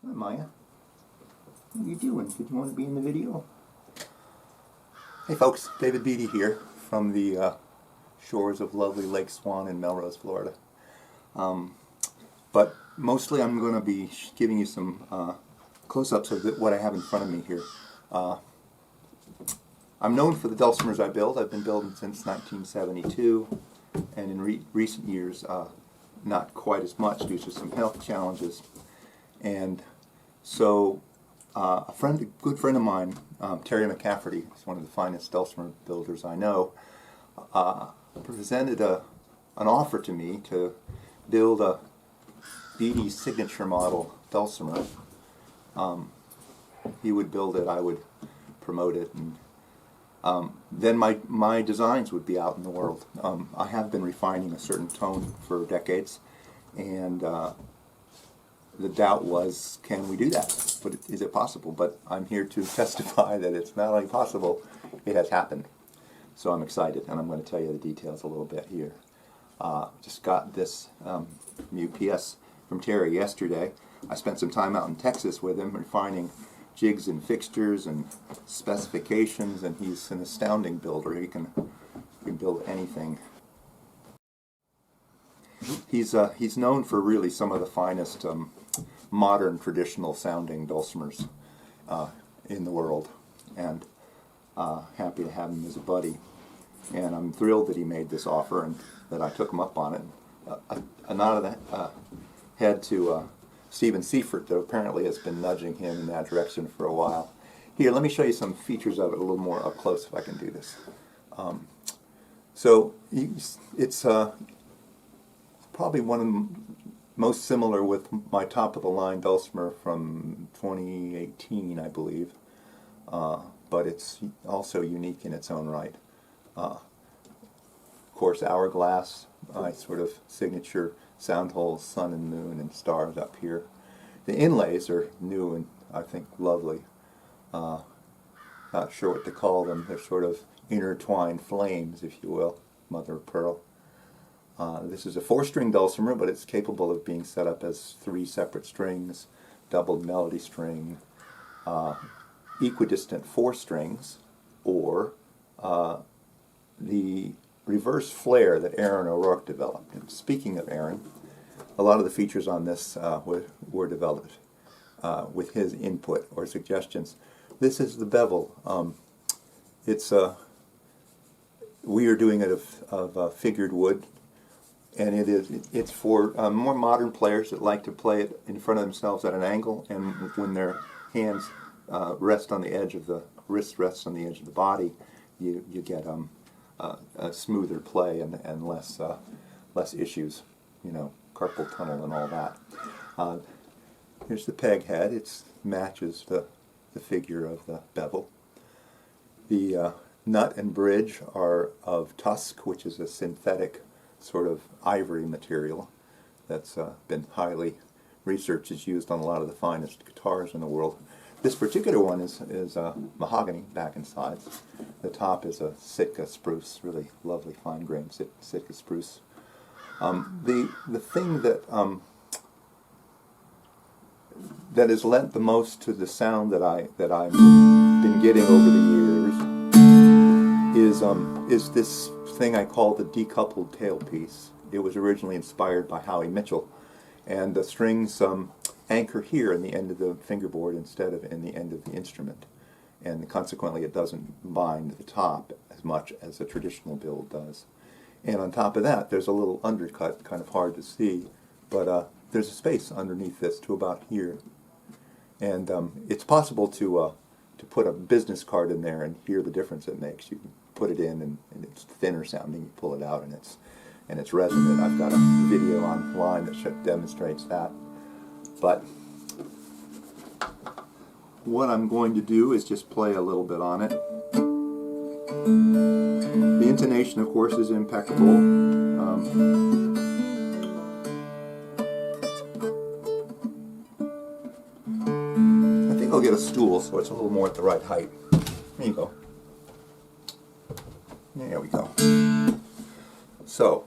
Hi Maya, what are you doing? Did you want to be in the video? Hey folks, David Beede here from the shores of lovely Lake Swan in Melrose, Florida. But mostly I'm going to be giving you some close-ups of what I have in front of me here. I'm known for the Dulcimers I build. I've been building since 1972, and in recent years not quite as much due to some health challenges. And so a good friend of mine, Terry McCafferty, is one of the finest Dulcimer builders I know, presented an offer to me to build a Beede signature model Dulcimer. He would build it, I would promote it, and then my designs would be out in the world. I have been refining a certain tone for decades, and the doubt was, can we do that? But is it possible? But I'm here to testify that it's not only possible, it has happened. So I'm excited, and I'm going to tell you the details a little bit here. Just got this UPS from Terry yesterday. I spent some time out in Texas with him refining jigs and fixtures and specifications, and he's an astounding builder. He can build anything. He's known for really some of the finest modern traditional sounding dulcimers in the world, and happy to have him as a buddy. And I'm thrilled that he made this offer and that I took him up on it. A nod of the head to Stephen Seifert, that apparently has been nudging him in that direction for a while. Here, let me show you some features of it a little more up close if I can do this. So it's probably one of the most similar with my top-of-the-line Dulcimer from 2018, I believe, but it's also unique in its own right. Of course, hourglass, my sort of signature sound holes, sun and moon and stars up here. The inlays are new and I think lovely. Not sure what to call them. They're sort of intertwined flames, if you will, mother of pearl. This is a 4-string dulcimer, but it's capable of being set up as 3 separate strings, doubled melody string, equidistant 4 strings, or the reverse flare that Aaron O'Rourke developed. And speaking of Aaron, a lot of the features on this were developed with his input or suggestions. This is the bevel. We are doing it of figured wood. And it's for more modern players that like to play it in front of themselves at an angle, and when their hands rest on the edge of the wrist, rests on the edge of the body, you get a smoother play and less issues, you know, carpal tunnel and all that. Here's the peg head. It matches the figure of the bevel. The nut and bridge are of tusk, which is a synthetic sort of ivory material that's been highly researched. Is used on a lot of the finest guitars in the world. This particular one is mahogany back and sides. The top is a Sitka spruce, really lovely fine grained Sitka spruce. The thing that that has lent the most to the sound that I've been getting over the years is this thing I call the decoupled tailpiece. It was originally inspired by Howie Mitchell, and the strings anchor here in the end of the fingerboard instead of in the end of the instrument, and consequently it doesn't bind the top as much as a traditional build does. And on top of that, there's a little undercut, kind of hard to see, but there's a space underneath this to about here, and it's possible to put a business card in there and hear the difference it makes. You can put it in, and it's thinner sounding. You pull it out, and it's resonant. I've got a video online that demonstrates that. But what I'm going to do is just play a little bit on it. The intonation, of course, is impeccable. I think I'll get a stool so it's a little more at the right height. There you go. There we go. So,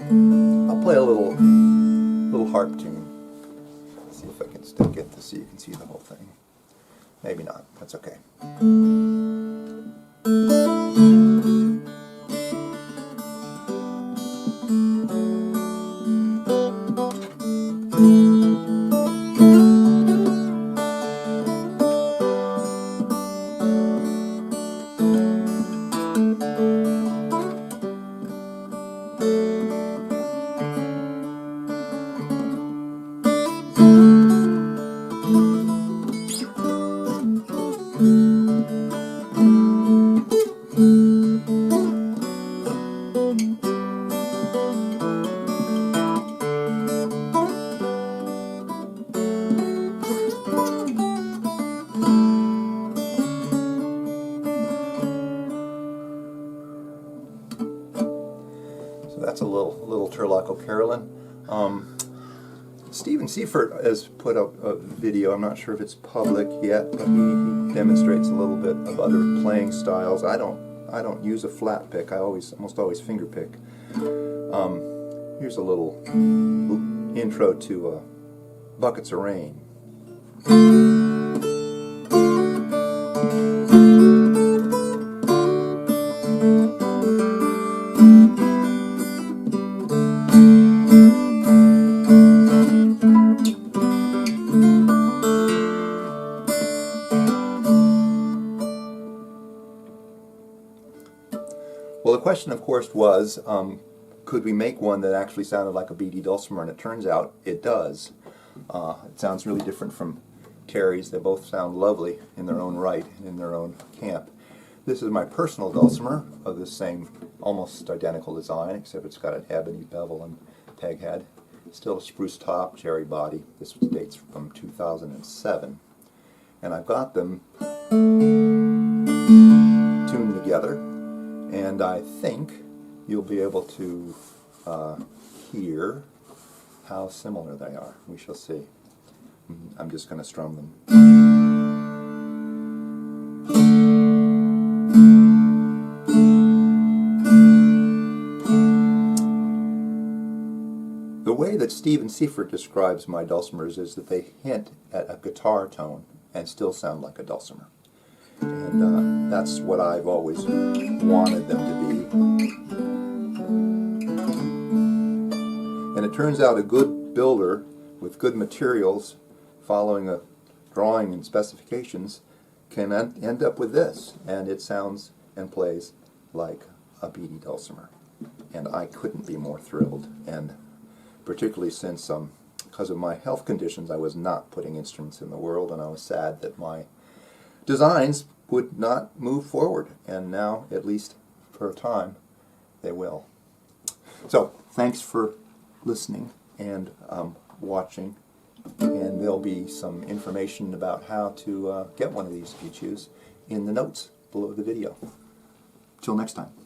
I'll play a little harp tune. See if I can still get this so you can see the whole thing. Maybe not. That's okay. So that's a little Turlock Carolyn. Stephen Seifert has put up a video. I'm not sure if it's public yet, but he demonstrates a little bit of other playing styles. I don't use a flat pick. I almost always finger pick. Here's a little intro to Buckets of Rain. Well, the question, of course, was, could we make one that actually sounded like a Beede Dulcimer? And it turns out it does. It sounds really different from Terry's. They both sound lovely in their own right, in their own camp. This is my personal Dulcimer of the same, almost identical design, except it's got an ebony bevel and peg head. Still a spruce top, cherry body. This dates from 2007. And I've got them tuned together. And I think you'll be able to hear how similar they are. We shall see. I'm just going to strum them. The way that Stephen Seifert describes my Dulcimers is that they hint at a guitar tone and still sound like a Dulcimer. And that's what I've always wanted them to be. And it turns out a good builder with good materials, following a drawing and specifications, can end up with this. And it sounds and plays like a Beede Dulcimer. And I couldn't be more thrilled. And particularly since, because of my health conditions, I was not putting instruments in the world, and I was sad that my designs would not move forward, and now, at least for a time, they will. So, thanks for listening and watching, and there'll be some information about how to get one of these if you choose in the notes below the video. Till next time.